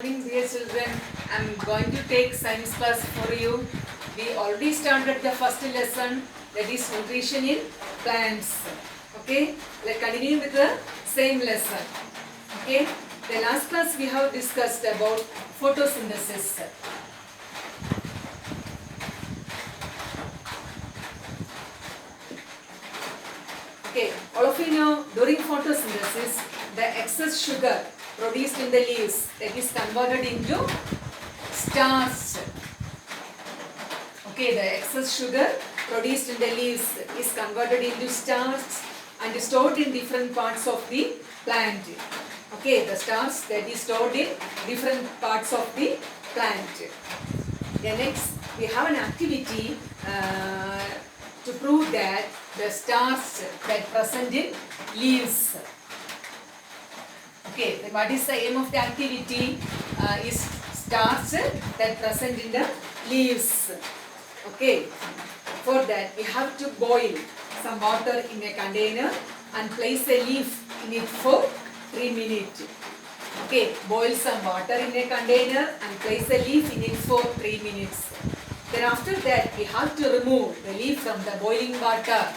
Good morning, dear children. I am going to take science class for you. We already started the first lesson, that is nutrition in plants. Okay, let's continue with the same lesson. Okay, the last class we have discussed about photosynthesis. Okay, all of you know during photosynthesis, the excess sugar produced in the leaves that is converted into starch. Okay, the excess sugar produced in the leaves is converted into starch and stored in different parts of the plant. Okay, the starch that is stored in different parts of the plant. Then next, we have an activity to prove that the starch that present in leaves. Okay, then what is the aim of the activity? Is starch that present in the leaves. Okay, for that we have to boil some water in a container and place a leaf in it for 3 minutes. Okay, boil some water in a container and place a leaf in it for 3 minutes. Then after that we have to remove the leaf from the boiling water.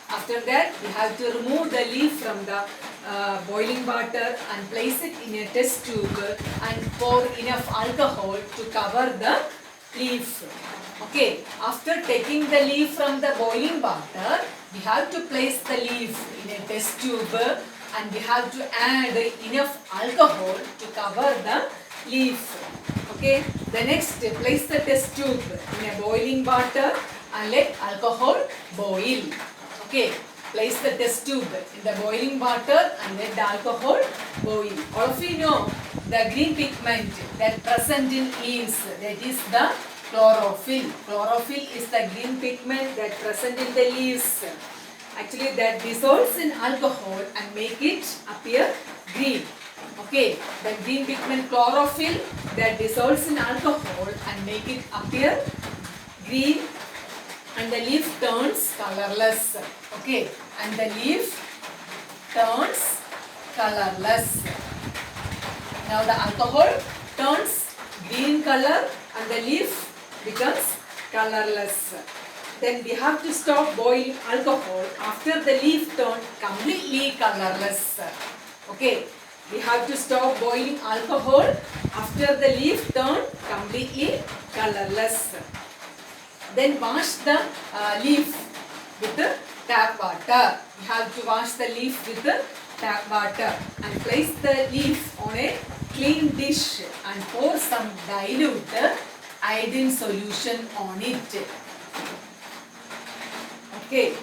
After that we have to remove the leaf from the boiling water and place it in a test tube and pour enough alcohol to cover the leaf. Okay, after taking the leaf from the boiling water, we have to place the leaf in a test tube and we have to add enough alcohol to cover the leaf. Okay, the next place the test tube in a boiling water and let alcohol boil. Okay, place the test tube in the boiling water and let the alcohol boil. All of you know the green pigment that present in leaves, that is the chlorophyll. Chlorophyll is the green pigment that present in the leaves. Actually that dissolves in alcohol and make it appear green. Okay, the green pigment chlorophyll that dissolves in alcohol and make it appear green, and the leaf turns colorless. Okay, and the leaf turns colorless. Now the alcohol turns green color and the leaf becomes colorless. Then we have to stop boiling alcohol after the leaf turned completely colorless. Okay, we have to stop boiling alcohol after the leaf turned completely colorless. Then wash the leaf with the tap water. We have to wash the leaf with the tap water and place the leaf on a clean dish and pour some dilute iodine solution on it. Okay,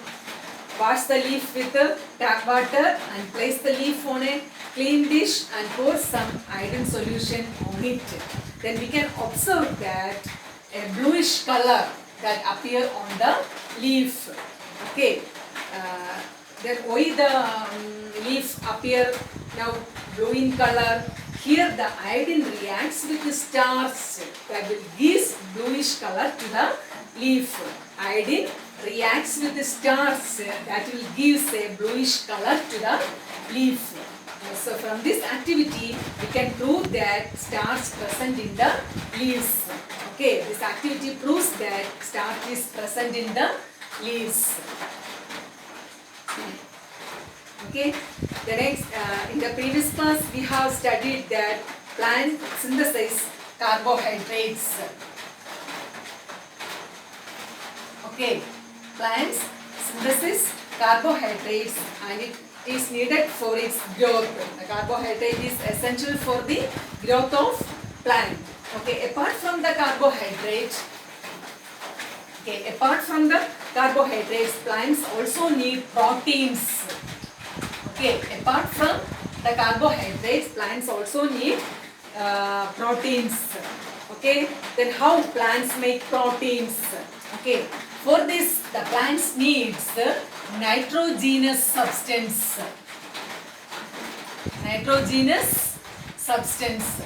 wash the leaf with the tap water and place the leaf on a clean dish and pour some iodine solution on it. Then we can observe that a bluish color that appear on the leaf. Okay, then why the leaf appear now blue in color? Here the iodine reacts with the starch that will give bluish color to the leaf. Iodine reacts with the starch that will give a bluish color to the leaf. So from this activity we can prove that starch present in the leaves. Okay, this activity proves that starch is present in the leaves. Okay, the next in the previous class we have studied that plant synthesize carbohydrates. Okay, plants synthesis carbohydrates and it is needed for its growth. The carbohydrate is essential for the growth of plant. Okay, apart from the carbohydrate, plants also need proteins. Okay, apart from the carbohydrates, plants also need proteins. Okay, then how plants make proteins? Okay, for this the plants needs nitrogenous substance. Nitrogenous substance.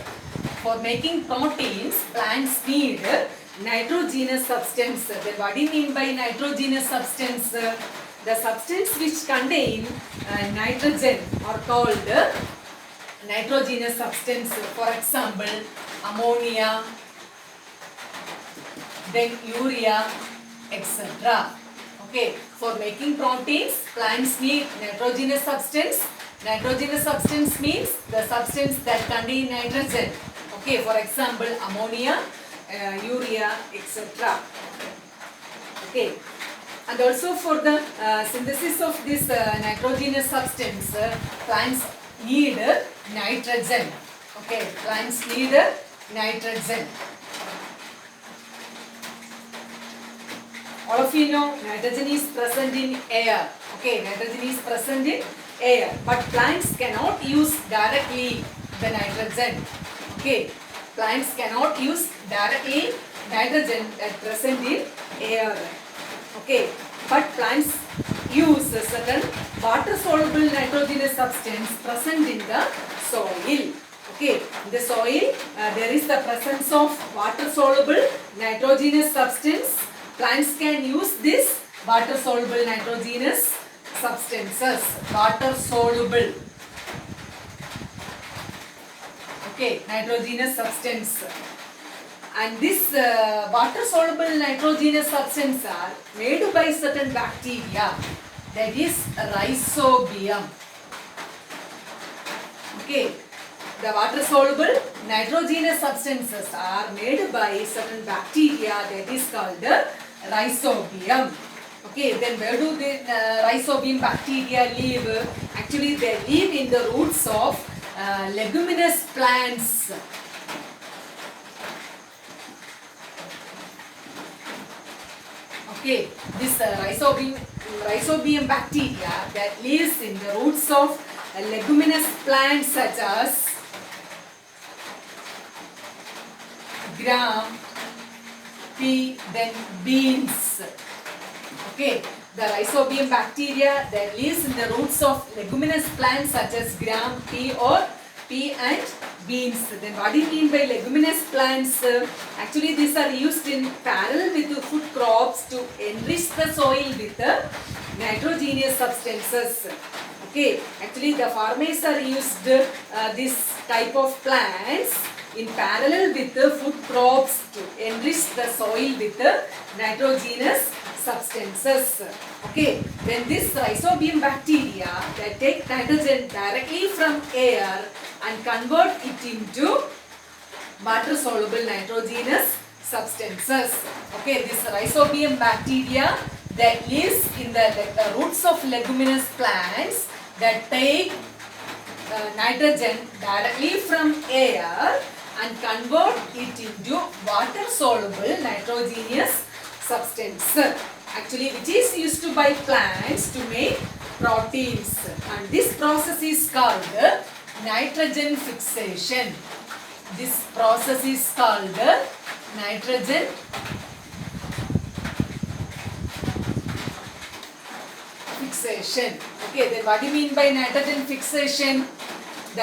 For making proteins, plants need nitrogenous substance. Then what do you mean by nitrogenous substance? The substance which contain nitrogen are called nitrogenous substance. For example, ammonia, then urea, etc. Okay, for making proteins, plants need nitrogenous substance. Nitrogenous substance means the substance that contain nitrogen. Okay, for example, ammonia, urea, etc. Okay, and also for the synthesis of this nitrogenous substance, plants need nitrogen. Okay, plants need nitrogen. All of you know nitrogen is present in air. Okay, nitrogen is present in air, but plants cannot use directly the nitrogen. Okay, plants cannot use directly nitrogen that present in air. Okay, but plants use a certain water soluble nitrogenous substance present in the soil. Okay, in the soil there is the presence of water soluble nitrogenous substance. Plants can use this water soluble nitrogenous substances. Water soluble. Okay, nitrogenous substance. And this water soluble nitrogenous substance are made by certain bacteria, that is rhizobium. Okay, the water soluble nitrogenous substances are made by certain bacteria, that is called the rhizobium. Okay, then where do the rhizobium bacteria live? Actually, they live in the roots of leguminous plants. Okay, this rhizobium bacteria that lives in the roots of leguminous plants such as gram, pea, then beans. Okay, the rhizobium bacteria that lives in the roots of leguminous plants such as gram, pea and beans. Then what do you mean by leguminous plants? Actually, these are used in parallel with the food crops to enrich the soil with nitrogenous substances. Okay, actually the farmers are used this type of plants in parallel with the food crops to enrich the soil with the nitrogenous substances. Okay, then this rhizobium bacteria that take nitrogen directly from air and convert it into water soluble nitrogenous substances. Okay, this rhizobium bacteria that lives in the roots of leguminous plants that take nitrogen directly from air and convert it into water soluble nitrogenous substance, actually which is used by plants to make proteins, and this process is called nitrogen fixation. This process is called nitrogen fixation. Okay, then what do you mean by nitrogen fixation? The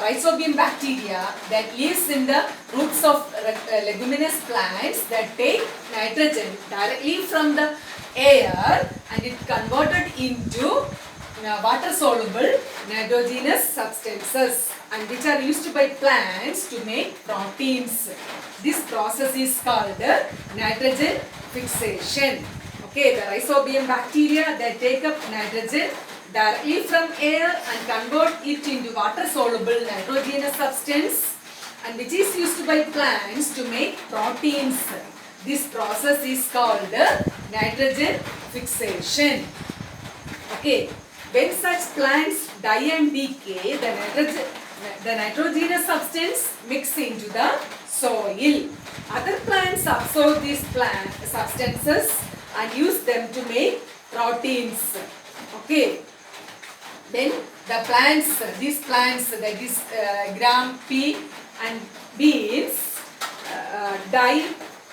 rhizobium bacteria that lives in the roots of leguminous plants that take nitrogen directly from the air and it converted into water soluble nitrogenous substances, and which are used by plants to make proteins. This process is called nitrogen fixation. Okay, the rhizobium bacteria that take up nitrogen directly from air and convert it into water soluble nitrogenous substance, and which is used by plants to make proteins. This process is called nitrogen fixation. Okay, when such plants die and decay, the nitrogenous substance mix into the soil. Other plants absorb these plant substances and use them to make proteins. Okay. Then the plants, these plants, that is gram, pea and beans die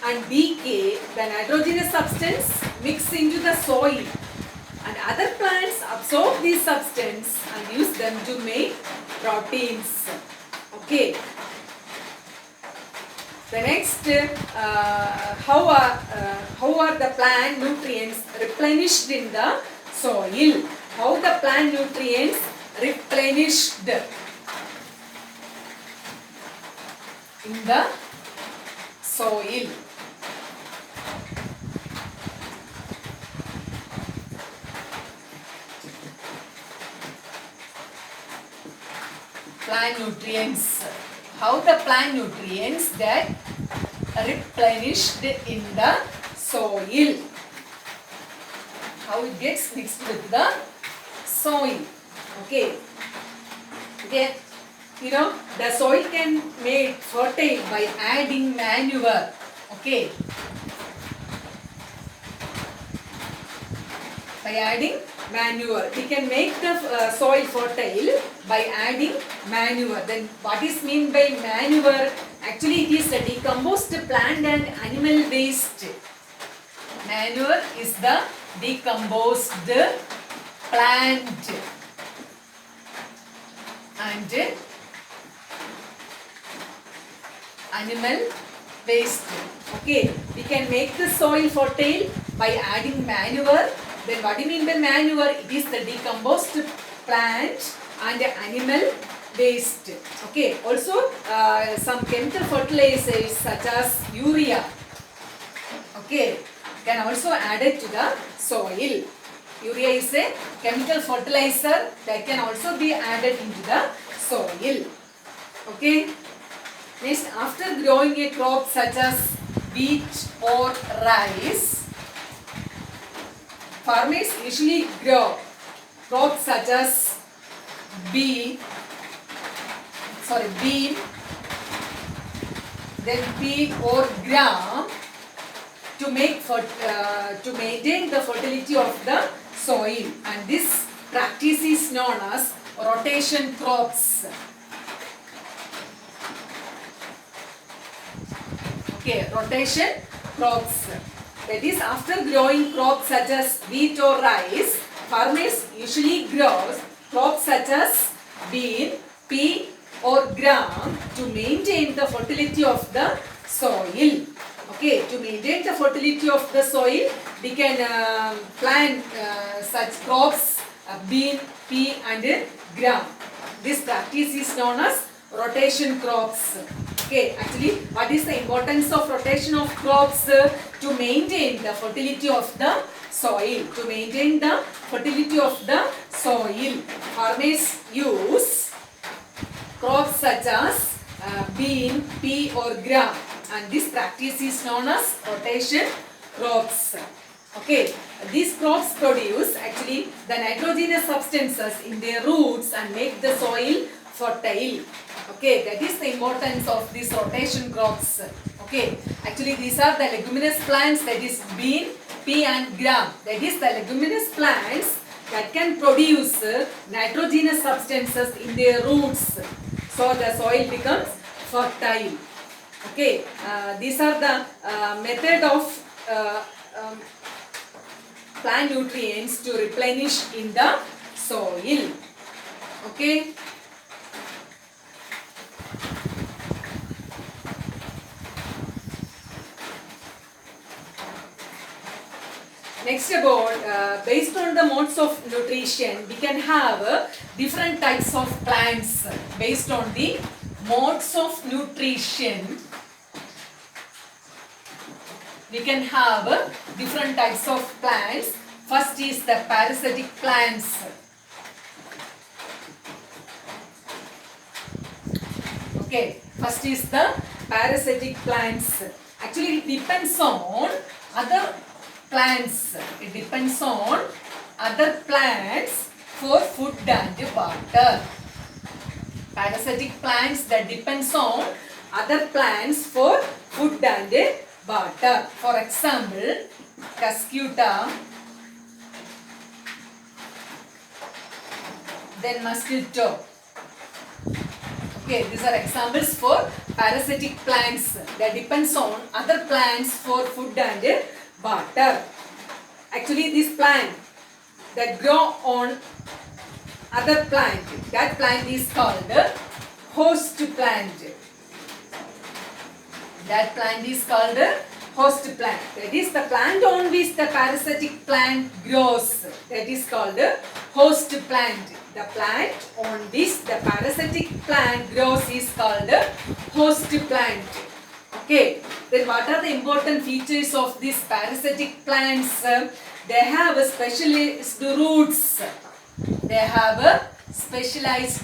and decay, the nitrogenous substance mix into the soil, and other plants absorb this substance and use them to make proteins. Okay. The next, how are the plant nutrients replenished in the soil? How the plant nutrients replenished? In in the soil. Plant nutrients. How the plant nutrients get replenished in the soil. How it gets mixed with the soil. Okay. Okay. You know, the soil can made fertile by adding manure. Okay. By adding manure. We can make the soil fertile by adding manure. Then what is mean by manure? Actually it is a decomposed plant and animal waste. Manure is the decomposed plant and animal waste. Okay, we can make the soil fertile by adding manure. Then what do you mean by manure? It is the decomposed plant and animal waste. Okay, also some chemical fertilizers such as urea, okay, can also add it to the soil. Urea is a chemical fertilizer that can also be added into the soil. Okay. Next, after growing a crop such as wheat or rice, farmers usually grow crops such as bean, then pea or gram to maintain the fertility of the soil, and this practice is known as rotation crops. Okay, rotation crops. That is, after growing crops such as wheat or rice, farmers usually grow crops such as bean, pea or gram to maintain the fertility of the soil. Okay, to maintain the fertility of the soil, we can plant such crops, bean, pea and gram. This practice is known as rotation crops. Okay, actually, what is the importance of rotation of crops? To maintain the fertility of the soil. To maintain the fertility of the soil, farmers use crops such as bean, pea or gram, and this practice is known as rotation crops. Okay, these crops produce actually the nitrogenous substances in their roots and make the soil fertile. Okay, that is the importance of these rotation crops. Okay, actually these are the leguminous plants, that is bean, pea and gram. That is the leguminous plants that can produce nitrogenous substances in their roots, so the soil becomes fertile. Okay, these are the method of plant nutrients to replenish in the soil. Okay. Next about, based on the modes of nutrition, we can have different types of plants based on the modes of nutrition. We can have different types of plants. First is the parasitic plants. Okay, first is the parasitic plants. Actually, it depends on other plants. It depends on other plants for food and water. Parasitic plants that depends on other plants for food and water. For example, Cuscuta, then mosquito. Okay, these are examples for parasitic plants that depends on other plants for food and water. Actually, this plant that grow on other plant, that plant is called host plant. That plant is called host plant. That is the plant on which the parasitic plant grows. That is called host plant. the plant on which the parasitic plant grows is called the host plant. Okay, then what are the important features of these parasitic plants? They have a specialized roots. They have a specialized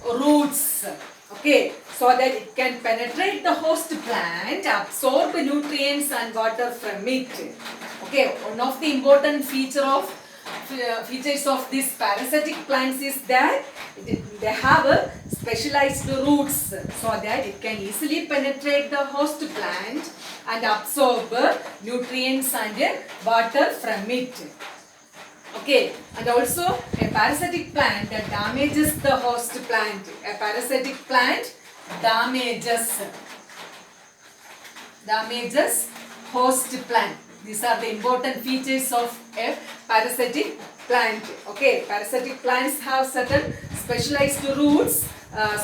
roots. Okay, so that it can penetrate the host plant, absorb nutrients and water from it. Okay, one of the important features of these parasitic plants is that they have a specialized roots, so that it can easily penetrate the host plant and absorb nutrients and water from it. Okay, and also a parasitic plant that damages the host plant. A parasitic plant damages host plant. These are the important features of a parasitic plant. Okay, parasitic plants have certain specialized roots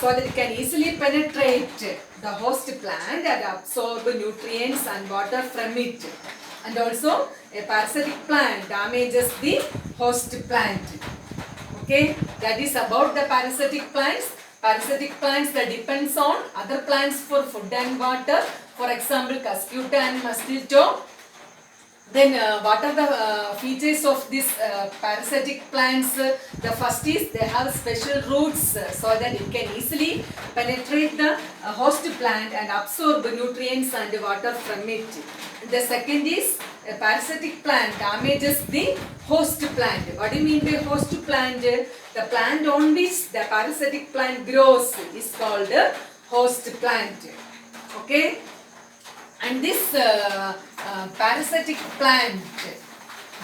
so that it can easily penetrate the host plant and absorb nutrients and water from it. And also a parasitic plant damages the host plant. Okay, that is about the parasitic plants. Parasitic plants that depends on other plants for food and water. For example, cuscuta and mosquito. Then what are the features of these parasitic plants? The first is they have special roots so that it can easily penetrate the host plant and absorb nutrients and water from it. The second is a parasitic plant damages the host plant. What do you mean by host plant? The plant on which the parasitic plant grows is called a host plant. Okay? And this parasitic plant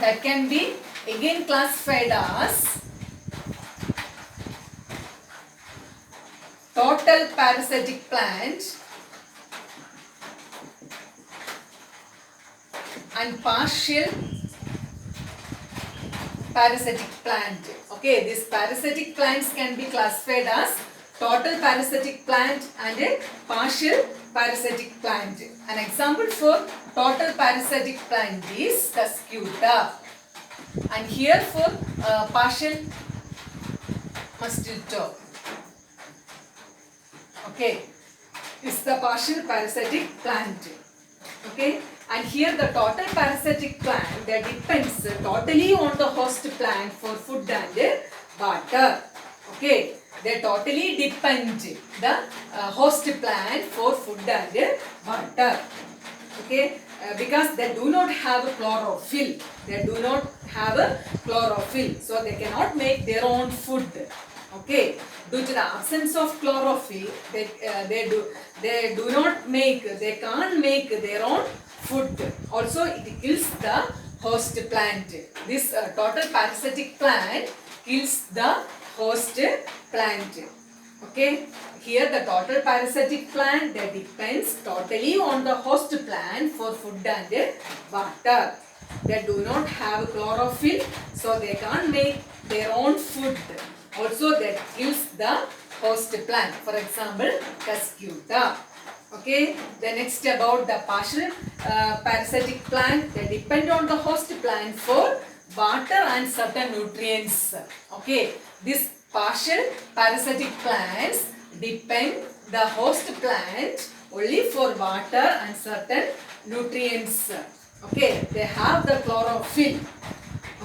that can be again classified as total parasitic plant and partial parasitic plant. Okay, these parasitic plants can be classified as total parasitic plant and a partial parasitic plant. An example for total parasitic plant is cuscuta, and here for partial mosquito. Okay, is the partial parasitic plant. Okay, and here the total parasitic plant that depends totally on the host plant for food and water. Okay, they totally depend the host plant for food and water. Okay, because they do not have a chlorophyll. They do not have a chlorophyll, so they cannot make their own food. Okay, due to the absence of chlorophyll, they can't make their own food. Also, it kills the host plant. This total parasitic plant kills the host plant. Okay, here the total parasitic plant that depends totally on the host plant for food and water. They do not have chlorophyll, so they can't make their own food. Also, that kills the host plant. For example, cuscuta. Okay, the next about the partial parasitic plant. They depend on the host plant for water and certain nutrients. Okay, this partial parasitic plants depend the host plant only for water and certain nutrients. Okay, they have the chlorophyll.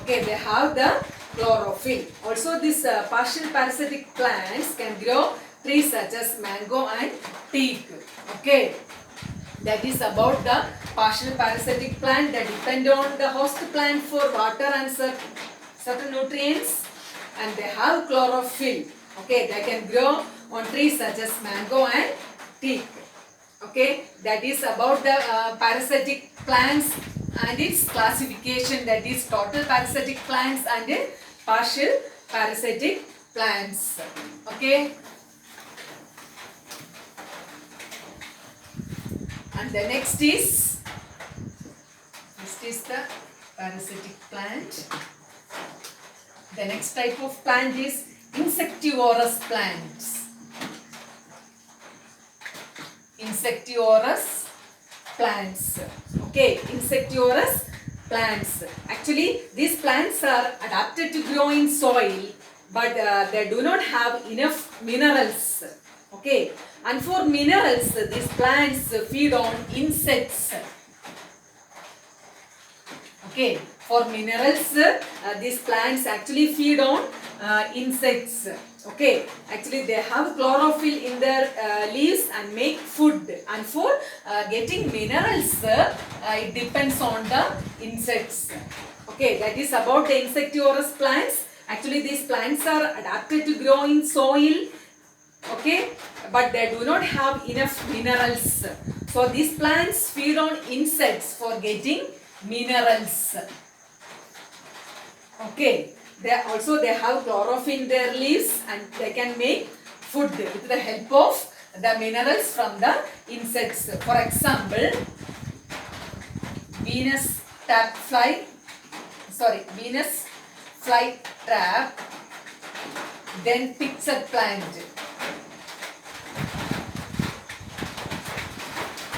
Okay, they have the chlorophyll. Also, this partial parasitic plants can grow trees such as mango and teak. Okay, that is about the partial parasitic plant that depend on the host plant for water and certain nutrients, and they have chlorophyll. Okay, they can grow on trees such as mango and teak. Okay, that is about the parasitic plants and its classification, that is total parasitic plants and partial parasitic plants. Okay, and the next is the parasitic plant. The next type of plant is insectivorous plants. Insectivorous plants. Okay, insectivorous plants. Actually, these plants are adapted to grow in soil but they do not have enough minerals. Okay, and for minerals, these plants feed on insects. Okay, for minerals, these plants actually feed on insects. Okay, actually they have chlorophyll in their leaves and make food. And for getting minerals, it depends on the insects. Okay, that is about the insectivorous plants. Actually, these plants are adapted to grow in soil. Okay, but they do not have enough minerals. So these plants feed on insects for getting minerals. Okay, they have chlorophyll in their leaves and they can make food with the help of the minerals from the insects. For example, Venus flytrap, then pitcher plant.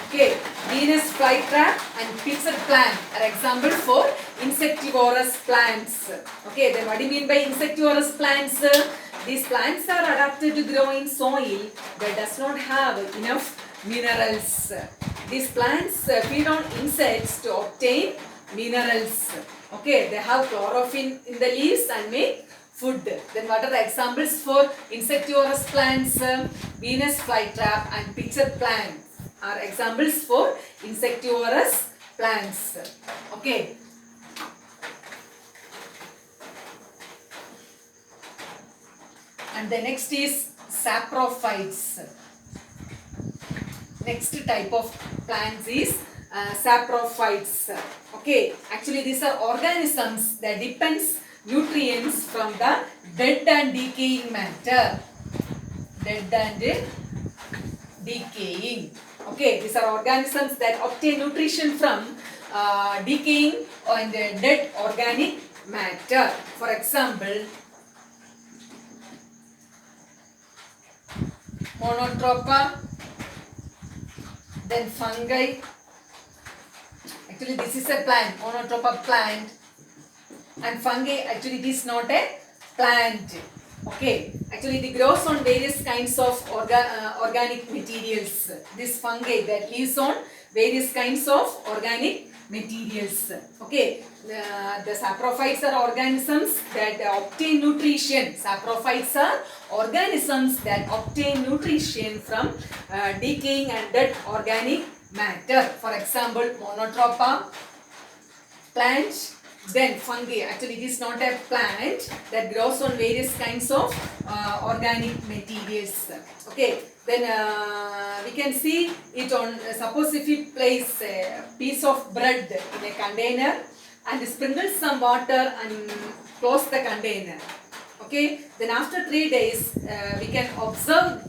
Okay, Venus flytrap and pitcher plant are examples for insectivorous plants. Okay, then what do you mean by insectivorous plants? These plants are adapted to grow in soil that does not have enough minerals. These plants feed on insects to obtain minerals. Okay, they have chlorophyll in the leaves and make food. Then what are the examples for insectivorous plants? Venus flytrap and pitcher plant are examples for insectivorous plants. Okay. And the next is saprophytes. Next type of plants is saprophytes. Okay, actually these are organisms that depends nutrients from the dead and decaying matter. Dead and decaying. Okay, these are organisms that obtain nutrition from decaying and dead organic matter. For example, Monotropa, then fungi. Actually, this is a plant, Monotropa plant, and fungi. Actually, this is not a plant. Okay, actually it grows on various kinds of organic materials. This fungi that lives on various kinds of organic materials. Okay, the saprophytes are organisms that obtain nutrition. Saprophytes are organisms that obtain nutrition from decaying and dead organic matter. For example, Monotropa plant. Then fungi, actually it is not a plant that grows on various kinds of organic materials. Okay, then we can see it on, suppose if you place a piece of bread in a container and sprinkle some water and close the container. Okay, then after 3 days we can observe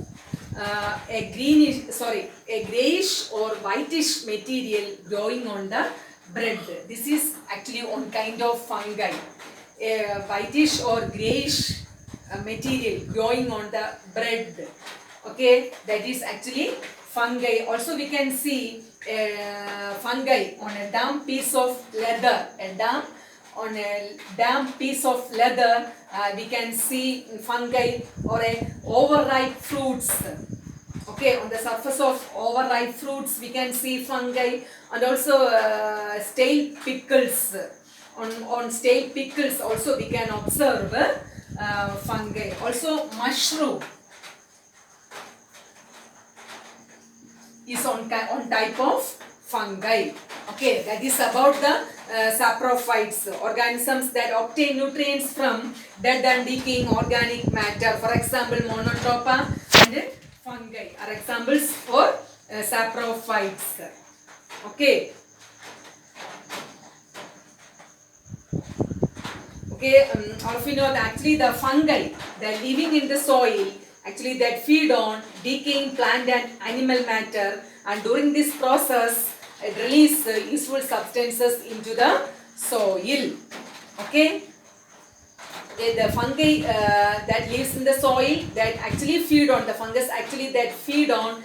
a grayish or whitish material growing on the bread. This is actually one kind of fungi, a whitish or grayish material growing on the bread. Okay, that is actually fungi. Also we can see fungi on a damp piece of leather. On a damp piece of leather, we can see fungi or a overripe fruits. Okay, on the surface of overripe fruits we can see fungi, and also stale pickles. On stale pickles also we can observe fungi. Also mushroom is on type of fungi. Okay, that is about the saprophytes, organisms that obtain nutrients from dead and decaying organic matter. For example, Monotropa and fungi are examples for saprophytes. Okay. Okay, all of you know that actually the fungi that are living in the soil, actually that feed on decaying plant and animal matter, and during this process it release useful substances into the soil. Okay. The fungi that lives in the soil that actually feed on the fungus actually that feed on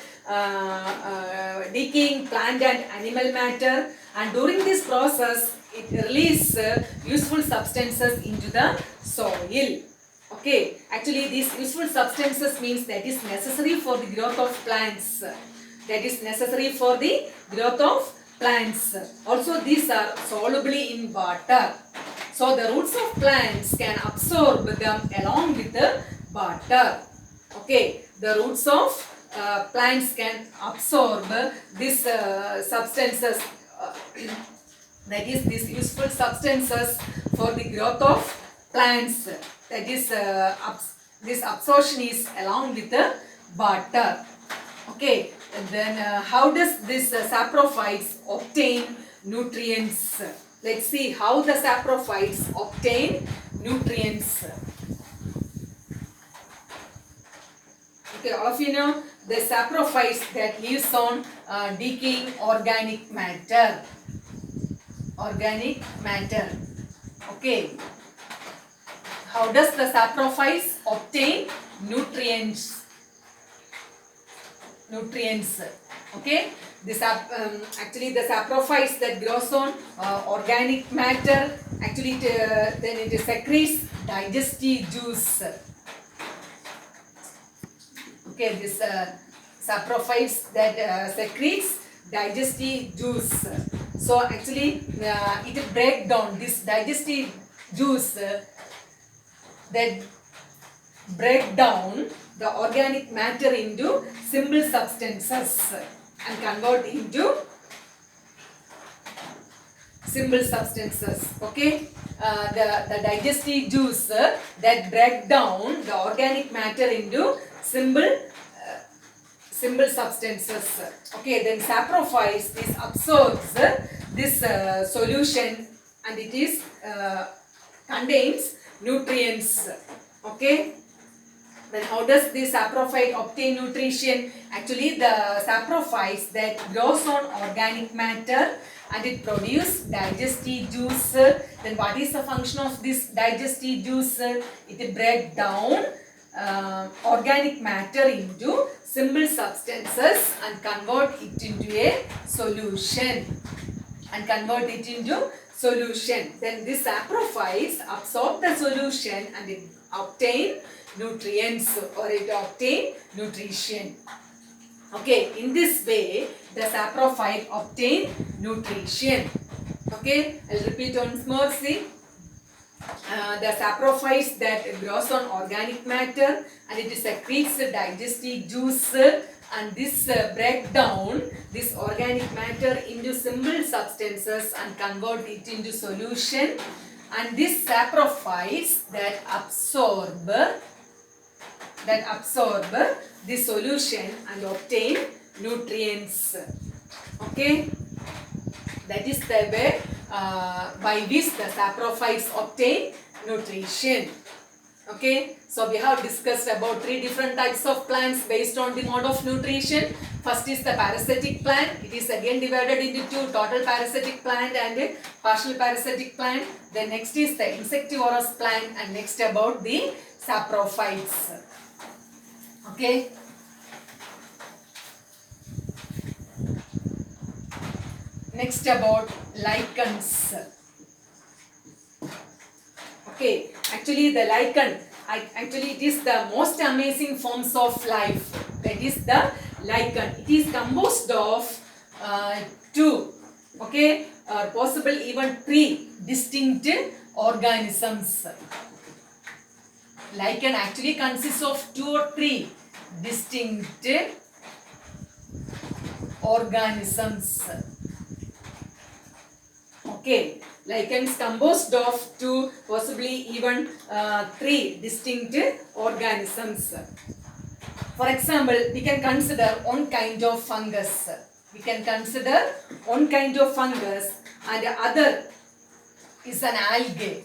decaying plant and animal matter, and during this process it releases useful substances into the soil. Okay, actually these useful substances means that is necessary for the growth of plants. That is necessary for the growth of plants. Also these are solubly in water. So the roots of plants can absorb them along with the water. Okay, the roots of plants can absorb these substances. That is these useful substances for the growth of plants. That is this absorption is along with the water. Okay, and then how does this saprophytes obtain nutrients? Let's see how the saprophytes obtain nutrients. Okay, all of you know the saprophytes that lives on decaying organic matter. Organic matter. Okay. How does the saprophytes obtain nutrients? Nutrients. Okay. This actually the saprophytes that grows on organic matter. Actually, then it secretes digestive juice. Okay, this saprophytes that secretes digestive juice. So actually it breaks down this digestive juice that break down the organic matter into simple substances and convert into simple substances. Okay, the digestive juice that break down the organic matter into simple substances. Okay, then saprophytes this absorbs this solution and it is contains nutrients. Okay, then how does the saprophyte obtain nutrition? Actually the saprophytes that grows on organic matter and it produce digestive juice. Then what is the function of this digestive juice? It breaks down organic matter into simple substances and convert it into a solution. Then this saprophytes absorb the solution and it obtain nutrients or it obtain nutrition. Okay, in this way the saprophyte obtain nutrition. Okay, I'll repeat once more. See, the saprophytes that grows on organic matter and it secretes digestive juice and this break down this organic matter into simple substances and convert it into solution, and this saprophytes that absorb the solution and obtain nutrients. Okay, that is the way by which the saprophytes obtain nutrition. Okay, so we have discussed about 3 different types of plants based on the mode of nutrition. First is the parasitic plant. It is again divided into 2, total parasitic plant and partial parasitic plant. Then next is the insectivorous plant and next about the saprophytes. Okay. Next about lichens. Okay, actually the lichen, actually it is the most amazing forms of life. That is the lichen. It is composed of 2, okay, or possible even 3 distinct organisms. Lichen actually consists of 2 or 3 distinct organisms. Okay, lichens composed of 2, possibly even 3 distinct organisms. For example, we can consider one kind of fungus. And the other is an algae.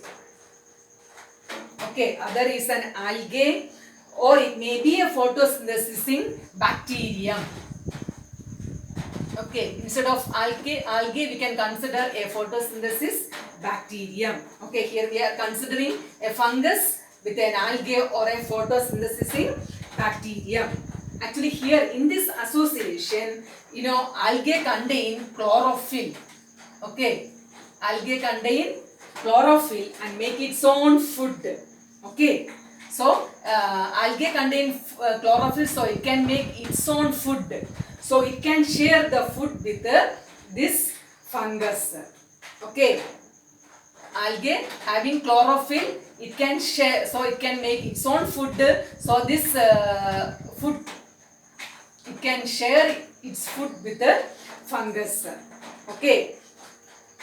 Okay, other is an algae or it may be a photosynthesizing bacterium. Okay, instead of algae we can consider a photosynthesis bacterium. Okay, here we are considering a fungus with an algae or a photosynthesizing bacterium. Actually here in this association, algae contain chlorophyll. Okay, algae contain chlorophyll and make its own food. Okay, So algae contain chlorophyll, so it can make its own food. So it can share the food with this fungus. Okay. Algae having chlorophyll, it can share, so it can make its own food. So this food, it can share its food with the fungus. Okay.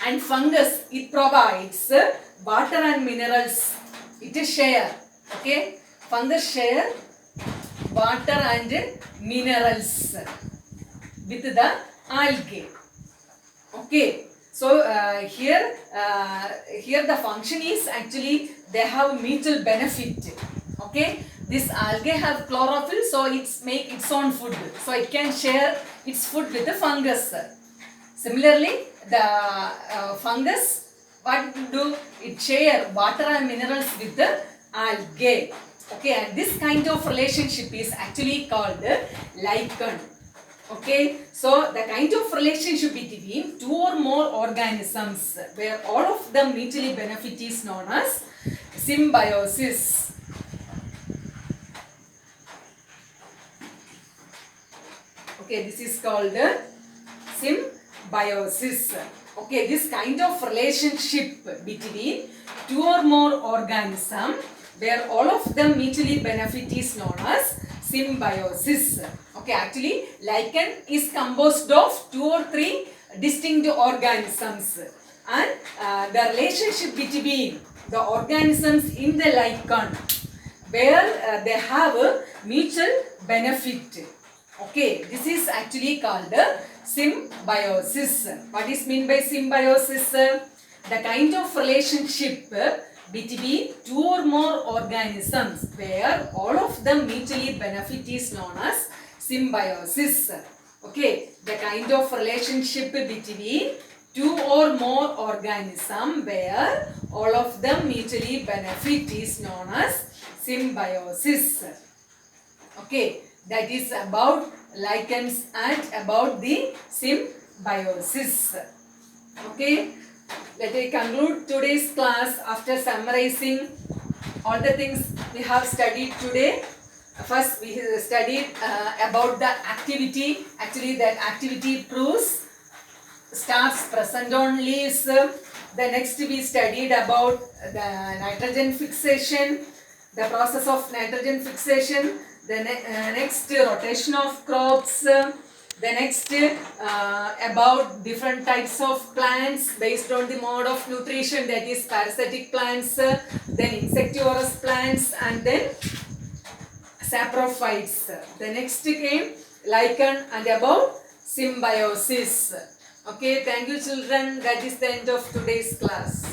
And fungus, it provides water and minerals. It is share. Okay. Fungus share water and minerals with the algae. Okay. So here the function is actually they have mutual benefit. Okay. This algae have chlorophyll, so it's make its own food. So it can share its food with the fungus. Similarly, the fungus, what it do? It share water and minerals with the algae. Okay, and this kind of relationship is actually called lichen. Okay, so the kind of relationship between two or more organisms where all of them mutually benefit is known as symbiosis. Okay, this is called symbiosis. Okay, this kind of relationship between two or more organisms where all of them mutually benefit is known as symbiosis. Okay, actually lichen is composed of 2 or 3 distinct organisms, and the relationship between the organisms in the lichen where they have a mutual benefit. Okay, this is actually called symbiosis. What is meant by symbiosis? The kind of relationship between two or more organisms where all of them mutually benefit is known as symbiosis. Okay, the kind of relationship between two or more organisms where all of them mutually benefit is known as symbiosis. Okay, that is about lichens and about the symbiosis. Okay, let me conclude today's class after summarizing all the things we have studied today. First, we studied about the activity. Actually, that activity proves starts present on leaves. The next, we studied about the nitrogen fixation, the process of nitrogen fixation. The next, rotation of crops. The next, about different types of plants based on the mode of nutrition, that is parasitic plants, then insectivorous plants, and then saprophytes. The next came lichen and about symbiosis. Okay, thank you children. That is the end of today's class.